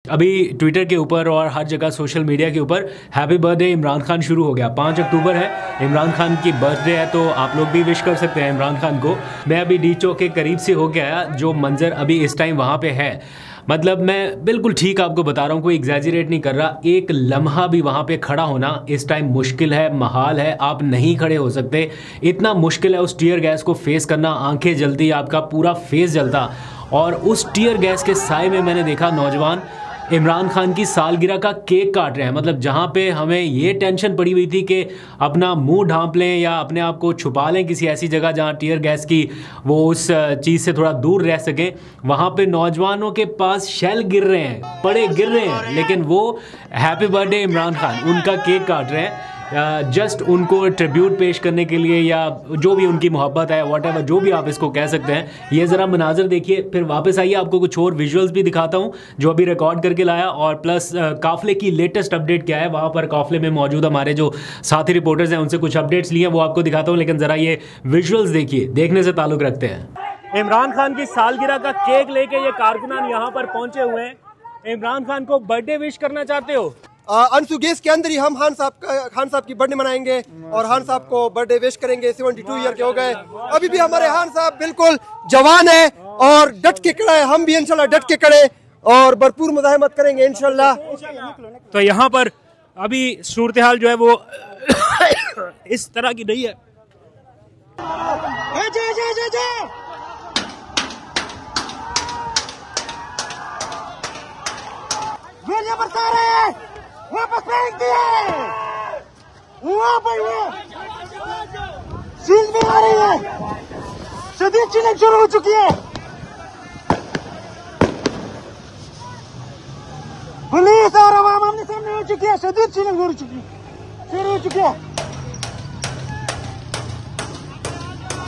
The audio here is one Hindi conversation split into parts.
अभी ट्विटर के ऊपर और हर जगह सोशल मीडिया के ऊपर हैप्पी बर्थडे इमरान खान शुरू हो गया। 5 अक्टूबर है, इमरान खान की बर्थडे है, तो आप लोग भी विश कर सकते हैं इमरान खान को। मैं अभी डी चौक के करीब से होके आया, जो मंजर अभी इस टाइम वहाँ पे है, मतलब मैं बिल्कुल ठीक आपको बता रहा हूँ, कोई एग्जैजरेट नहीं कर रहा। एक लम्हा भी वहाँ पे खड़ा होना इस टाइम मुश्किल है, महाल है, आप नहीं खड़े हो सकते। इतना मुश्किल है उस टीयर गैस को फेस करना, आंखें जलती, आपका पूरा फेस जलता। और उस टीयर गैस के साए में मैंने देखा नौजवान इमरान खान की सालगिरह का केक काट रहे हैं। मतलब जहाँ पे हमें ये टेंशन पड़ी हुई थी कि अपना मुंह ढांप लें या अपने आप को छुपा लें किसी ऐसी जगह जहाँ टीयर गैस की वो उस चीज़ से थोड़ा दूर रह सकें, वहाँ पे नौजवानों के पास शेल गिर रहे हैं, पड़े गिर रहे हैं, लेकिन वो हैप्पी बर्थडे इमरान खान उनका केक काट रहे हैं, जस्ट उनको ट्रिब्यूट पेश करने के लिए, या जो भी उनकी मोहब्बत है, व्हाटएवर जो भी आप इसको कह सकते हैं। ये ज़रा मनाजर देखिए, फिर वापस आइए, आपको कुछ और विजुअल्स भी दिखाता हूँ जो अभी रिकॉर्ड करके लाया, और प्लस काफ़िले की लेटेस्ट अपडेट क्या है, वहाँ पर काफ़िले में मौजूद हमारे जो साथी रिपोर्टर्स हैं उनसे कुछ अपडेट्स लिए वो आपको दिखाता हूँ। लेकिन ज़रा ये विजुअल्स देखिए, देखने से ताल्लुक़ रखते हैं। इमरान खान की सालगिरह का केक लेके ये कारकुनान यहाँ पर पहुँचे हुए हैं। इमरान खान को बर्थडे विश करना चाहते हो? अनसू गेस के अंदर ही हम खान साहब की बर्थडे मनाएंगे और खान साहब को बर्थडे विश करेंगे। 72 ईयर के हो गए, अभी भी हमारे खान साहब बिल्कुल जवान है और डट के खड़े हैं। हम भी इंशाल्लाह डट के खड़े और भरपूर मुज़ाहमत करेंगे इंशाल्लाह। तो यहाँ पर अभी सूरत हाल जो है वो इस तरह की नहीं है। बरसा रहे हैं, वापस फेंक दिए, वहाँ पर वो सील भी आ रही है, शदीद चिल्लम शुरू हो चुकी है। पुलिस और आवाम आमने सामने हो चुकी है, शदीद चिल्लम शुरू हो चुकी है।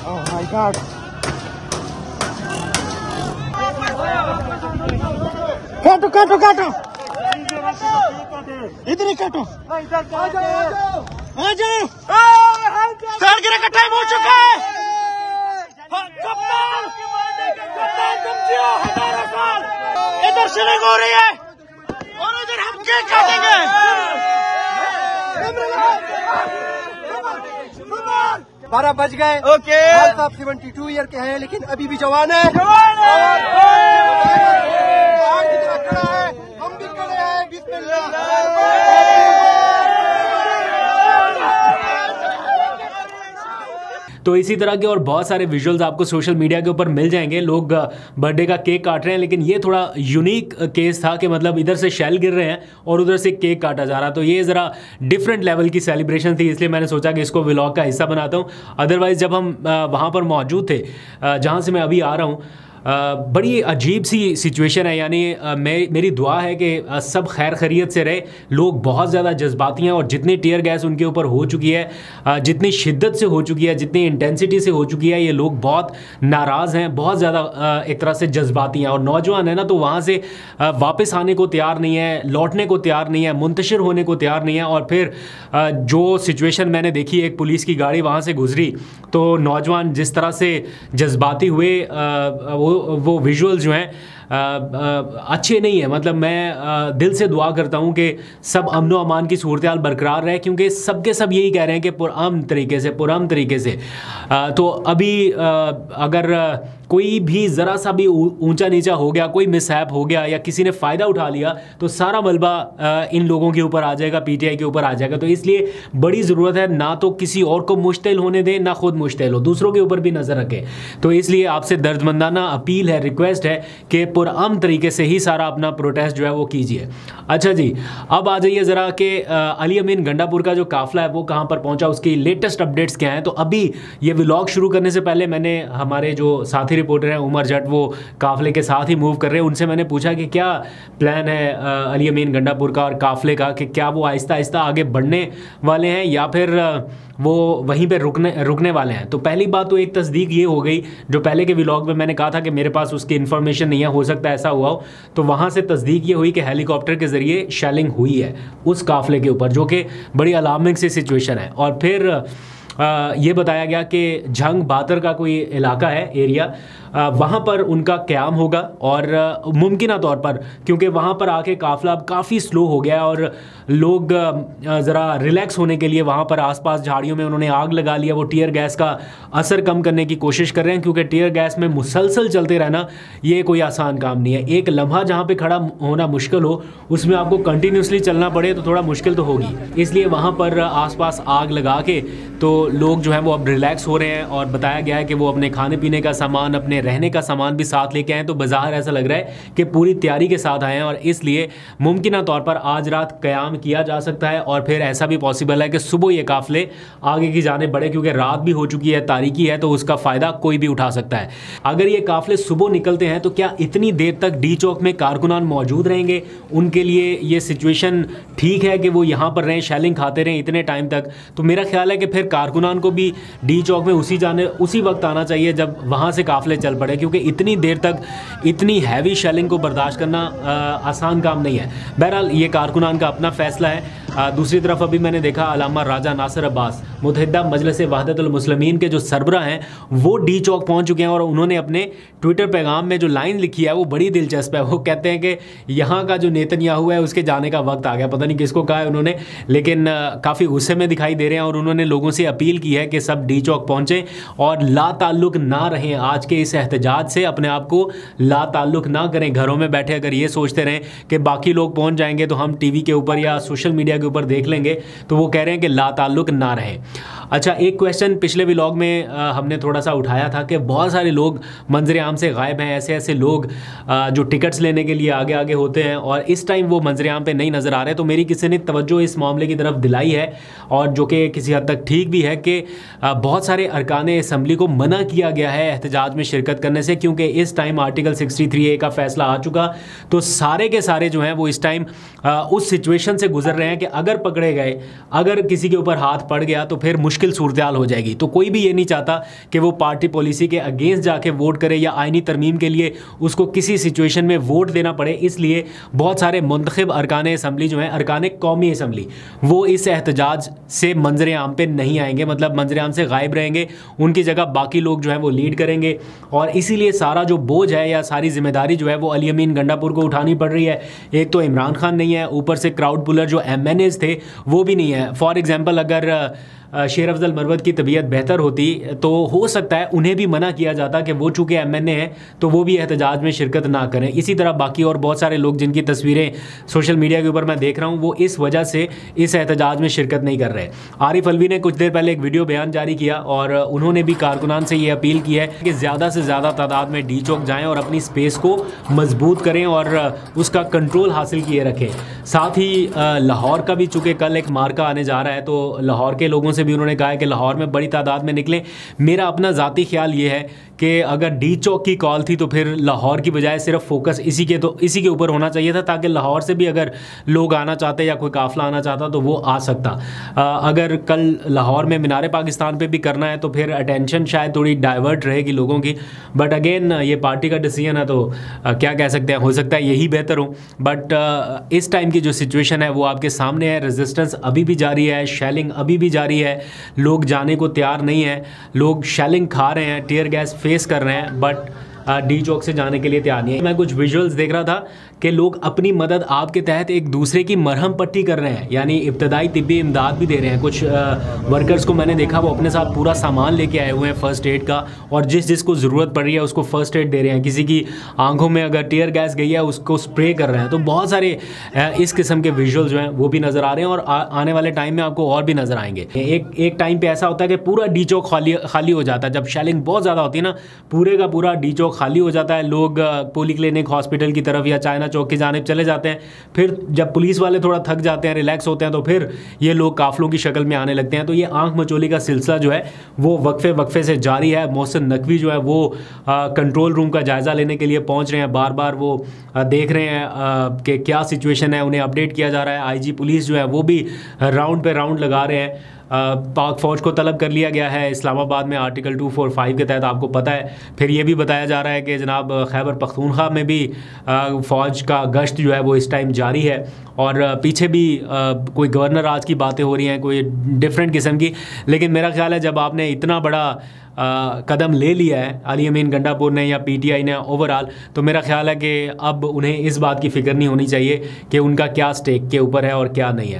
ओह माय गॉड, काटो काटो काटो, इधर ही काटो, आ जाओ। सालगिरह का टाइम हो चुका है। कप्तान हजारों साल इधर शिलिंग हो रही है और इधर हम केक काटेंगे। 12 बज गए। ओके, साहब 72 ईयर के हैं लेकिन अभी भी जवान है। हम भी खड़े हैं, बिस्मिल्लाह। तो इसी तरह के और बहुत सारे विजुअल्स आपको सोशल मीडिया के ऊपर मिल जाएंगे। लोग बर्थडे का केक काट रहे हैं, लेकिन ये थोड़ा यूनिक केस था कि मतलब इधर से शेल गिर रहे हैं और उधर से केक काटा जा रहा। तो ये ज़रा डिफरेंट लेवल की सेलिब्रेशन थी, इसलिए मैंने सोचा कि इसको व्लॉग का हिस्सा बनाता हूँ। अदरवाइज़ जब हम वहाँ पर मौजूद थे, जहाँ से मैं अभी आ रहा हूँ, बड़ी अजीब सी सिचुएशन है। यानी मेरी दुआ है कि सब खैर खैरियत से रहे। लोग बहुत ज़्यादा जज्बाती हैं और जितनी टीयर गैस उनके ऊपर हो चुकी है, जितनी शिद्दत से हो चुकी है, जितनी इंटेंसिटी से हो चुकी है, ये लोग बहुत नाराज़ हैं, बहुत ज़्यादा एक तरह से जज्बाती हैं। और नौजवान है ना, तो वहाँ से वापस आने को तैयार नहीं है, लौटने को तैयार नहीं है, मुंतशिर होने को तैयार नहीं है। और फिर जो सिचुएशन मैंने देखी, एक पुलिस की गाड़ी वहाँ से गुजरी, तो नौजवान जिस तरह से जज्बाती हुए, वो विजुअल्स जो हैं अच्छे नहीं है। मतलब मैं दिल से दुआ करता हूँ कि सब अमन व अमान की सूरत हाल बरकरार रहे, क्योंकि सबके सब यही कह रहे हैं कि पुरअमन तरीके से तो अभी अगर कोई भी ज़रा सा भी ऊंचा नीचा हो गया, कोई मिसहैप हो गया या किसी ने फ़ायदा उठा लिया, तो सारा मलबा इन लोगों के ऊपर आ जाएगा, पीटीआई के ऊपर आ जाएगा। तो इसलिए बड़ी ज़रूरत है, ना तो किसी और को मुश्तिल होने दें, ना खुद मुश्तिल हो, दूसरों के ऊपर भी नज़र रखें। तो इसलिए आपसे दर्दमंदाना अपील है, रिक्वेस्ट है कि पुरअमन तरीके से ही सारा अपना प्रोटेस्ट जो है वो कीजिए। अच्छा जी, अब आ जाइए ज़रा कि अली अमीन गंडापुर का जो काफ़िला है वो कहाँ पर पहुँचा, उसकी लेटेस्ट अपडेट्स क्या हैं। तो अभी ये व्लॉग शुरू करने से पहले मैंने हमारे जो साथी रिपोर्टर हैं उमर जट, वो काफ़िले के साथ ही मूव कर रहे हैं, उनसे मैंने पूछा कि क्या प्लान है अली अमीन गंडापुर का और काफ़िले का, कि क्या वो आहिस्ता आहिस्ता आगे बढ़ने वाले हैं या फिर वो वहीं पे रुकने वाले हैं। तो पहली बात तो एक तस्दीक ये हो गई, जो पहले के व्लॉग में मैंने कहा था कि मेरे पास उसकी इन्फॉर्मेशन नहीं है, हो सकता है ऐसा हुआ हो, तो वहाँ से तस्दीक ये हुई कि हेलीकॉप्टर के ज़रिए शेलिंग हुई है उस काफ़िले के ऊपर, जो कि बड़ी अलार्मिंग सी सिचुएशन है। और फिर ये बताया गया कि झंग बातर का कोई इलाका है, एरिया, वहाँ पर उनका क़याम होगा और मुमकिन तौर पर, क्योंकि वहाँ पर आके काफ़िला अब काफ़ी स्लो हो गया और लोग ज़रा रिलैक्स होने के लिए वहाँ पर आसपास झाड़ियों में उन्होंने आग लगा लिया। वो टीयर गैस का असर कम करने की कोशिश कर रहे हैं, क्योंकि टीयर गैस में मुसलसल चलते रहना ये कोई आसान काम नहीं है। एक लम्हा जहाँ पे खड़ा होना मुश्किल हो, उसमें आपको कंटिन्यूसली चलना पड़े तो थोड़ा मुश्किल तो होगी। इसलिए वहाँ पर आसपास आग लगा के तो लोग जो हैं वो अब रिलैक्स हो रहे हैं और बताया गया है कि वो अपने खाने पीने का सामान, अपने रहने का सामान भी साथ लेके आए। तो बाज़ार ऐसा लग रहा है कि पूरी तैयारी के साथ आए हैं और इसलिए मुमकिन तौर पर आज रात क़याम किया जा सकता है और फिर ऐसा भी पॉसिबल है कि सुबह ये काफ़िले आगे की जानिब बढ़े, क्योंकि रात भी हो चुकी है, तारीकी है, तो उसका फ़ायदा कोई भी उठा सकता है। अगर ये काफ़िले सुबह निकलते हैं तो क्या इतनी देर तक डी चौक में कारकुनान मौजूद रहेंगे? उनके लिए ये सिचुएशन ठीक है कि वो यहाँ पर रहें, शेलिंग खाते रहें इतने टाइम तक? तो मेरा ख्याल है कि फिर कारकुनान को भी डी चौक में उसी वक्त आना चाहिए जब वहाँ से काफ़िले चल पड़े, क्योंकि इतनी देर तक इतनी हैवी शेलिंग को बर्दाश्त करना आसान काम नहीं है। बहरहाल ये कारकुनान का अपना फ़ैसला है। दूसरी तरफ अभी मैंने देखा अल्लामा राजा नासिर अब्बास मुत्तहिदा मजलिस वहदतुल मुस्लिमीन के जो सरबराह हैं वो डी चौक पहुँच चुके हैं और उन्होंने अपने ट्विटर पैगाम में जो लाइन लिखी है वो बड़ी दिलचस्प है। वो कहते हैं कि यहाँ का जो नेतन्याहू है उसके जाने का वक्त आ गया। पता नहीं किसको कहा है उन्होंने, लेकिन काफ़ी गुस्से में दिखाई दे रहे हैं और उन्होंने लोगों से अपील की है कि सब डी चौक पहुँचें और ला ताल्लुक़ ना रहें। आज के इस एहतजाज से अपने आप को ला ताल्लुक़ ना करें। घरों में बैठे अगर ये सोचते रहें कि बाकी लोग पहुँच जाएंगे तो हम टीवी के ऊपर या सोशल मीडिया के ऊपर देख लेंगे, तो वो कह रहे हैं कि ला ताल्लुक़ ना रहे। अच्छा, एक क्वेश्चन पिछले व्लॉग में हमने थोड़ा सा उठाया था कि बहुत सारे लोग मंजर आम से गायब हैं। ऐसे लोग जो टिकट्स लेने के लिए आगे आगे होते हैं और इस टाइम वो मंजर आम पे नहीं नज़र आ रहे। तो मेरी किसी ने तवज्जो इस मामले की तरफ दिलाई है और जो कि किसी हद तक ठीक भी है कि बहुत सारे अरकान असम्बली को मना किया गया है एहतजाज में शिरकत करने से, क्योंकि इस टाइम आर्टिकल 63A का फ़ैसला आ चुका। तो सारे के सारे जो हैं वो इस टाइम उस सिचुएशन से गुजर रहे हैं कि अगर पकड़े गए, अगर किसी के ऊपर हाथ पड़ गया तो फिर मुश्किल सूरत-ए-हाल हो जाएगी। तो कोई भी ये नहीं चाहता कि वो पार्टी पॉलिसी के अगेंस्ट जाके वोट करे या आइनी तरमीम के लिए उसको किसी सिचुएशन में वोट देना पड़े। इसलिए बहुत सारे मुंतखब अरकान असम्बली जो हैं, अरकान कौमी असम्बली, वो इस एहतजाज से मंजर आम पे नहीं आएंगे, मतलब मंजर आम से गायब रहेंगे। उनकी जगह बाकी लोग जो हैं वो लीड करेंगे और इसीलिए सारा जो बोझ है या सारी जिम्मेदारी जो है वो अली अमीन गंडापुर को उठानी पड़ रही है। एक तो इमरान खान नहीं है, ऊपर से क्राउड पुलर जो MNAs थे वो भी नहीं है। फॉर एग्जांपल अगर शेर अफजल मरवत की तबीयत बेहतर होती तो हो सकता है उन्हें भी मना किया जाता कि वो चूँकि MNA हैं तो वो भी एहतजाज में शिरकत ना करें। इसी तरह बाकी और बहुत सारे लोग जिनकी तस्वीरें सोशल मीडिया के ऊपर मैं देख रहा हूँ वो इस वजह से इस एहतजाज में शिरकत नहीं कर रहे। आरिफ अलवी ने कुछ देर पहले एक वीडियो बयान जारी किया और उन्होंने भी कारकुनान से ये अपील की है कि ज़्यादा से ज़्यादा तादाद में डी चौक जाएँ और अपनी स्पेस को मजबूत करें और उसका कंट्रोल हासिल किए रखें। साथ ही लाहौर का भी चूँकि कल एक मार्का आने जा रहा है तो लाहौर के लोगों भी उन्होंने कहा है कि लाहौर में बड़ी तादाद में निकलें। मेरा अपना ज़ाती ख्याल ये है कि अगर डी चौक की कॉल थी तो फिर लाहौर की बजाय सिर्फ फोकस इसी के ऊपर होना चाहिए था, ताकि लाहौर से भी अगर लोग आना चाहते या कोई काफ़िला आना चाहता तो वो आ सकता। अगर कल लाहौर में मीनार पाकिस्तान पे भी करना है तो फिर अटेंशन शायद थोड़ी डाइवर्ट रहेगी लोगों की। बट अगेन ये पार्टी का डिसीजन है तो क्या कह सकते हैं, हो सकता है यही बेहतर हो। बट इस टाइम की जो सिचुएशन है वो आपके सामने है। रेजिस्टेंस अभी भी जारी है, शेलिंग अभी भी जारी है, लोग जाने को तैयार नहीं है, लोग शेलिंग खा रहे हैं, टीयर गैस फेस कर रहे हैं, बट डी चौक से जाने के लिए तैयार नहीं है। मैं कुछ विजुअल्स देख रहा था कि लोग अपनी मदद आपके तहत एक दूसरे की मरहम पट्टी कर रहे हैं, यानी इब्तदाई तिब्बी इमदाद भी दे रहे हैं। कुछ वर्कर्स को मैंने देखा वो अपने साथ पूरा सामान लेके आए हुए हैं फ़र्स्ट एड का, और जिसको ज़रूरत पड़ रही है उसको फ़र्स्ट एड दे रहे हैं। किसी की आंखों में अगर टीयर गैस गई है उसको स्प्रे कर रहे हैं। तो बहुत सारे इस किस्म के विजुअल जो हैं वो भी नज़र आ रहे हैं और आने वाले टाइम में आपको और भी नज़र आएंगे। एक टाइम पर ऐसा होता है कि पूरा डी चौक खाली हो जाता है। जब शेलिंग बहुत ज़्यादा होती है ना, पूरे का पूरा डी चौक खाली हो जाता है, लोग पोली क्लिनिक हॉस्पिटल की तरफ या चाइना चौक की जानिब चले जाते हैं। फिर जब पुलिस वाले थोड़ा थक जाते हैं, रिलैक्स होते हैं, तो फिर ये लोग काफिलों की शक्ल में आने लगते हैं। तो ये आंख मचोली का सिलसिला जो है वो वक्फे से जारी है। मोहसिन नकवी जो है वो कंट्रोल रूम का जायज़ा लेने के लिए पहुंच रहे हैं, बार बार वो देख रहे हैं कि क्या सिचुएशन है, उन्हें अपडेट किया जा रहा है। IG पुलिस जो है वो भी राउंड पे राउंड लगा रहे हैं। पाक फ़ौज को तलब कर लिया गया है इस्लामाबाद में आर्टिकल 245 के तहत, आपको पता है। फिर ये भी बताया जा रहा है कि जनाब खैबर पख्तूनख्वा में भी फ़ौज का गश्त जो है वो इस टाइम जारी है, और पीछे भी कोई गवर्नर आज की बातें हो रही हैं कोई डिफरेंट किस्म की। लेकिन मेरा ख्याल है जब आपने इतना बड़ा कदम ले लिया है अली अमीन गंडापुर ने या पीटीआई ने ओवरऑल, तो मेरा ख्याल है कि अब उन्हें इस बात की फ़िक्र नहीं होनी चाहिए कि उनका क्या स्टेक के ऊपर है और क्या नहीं है।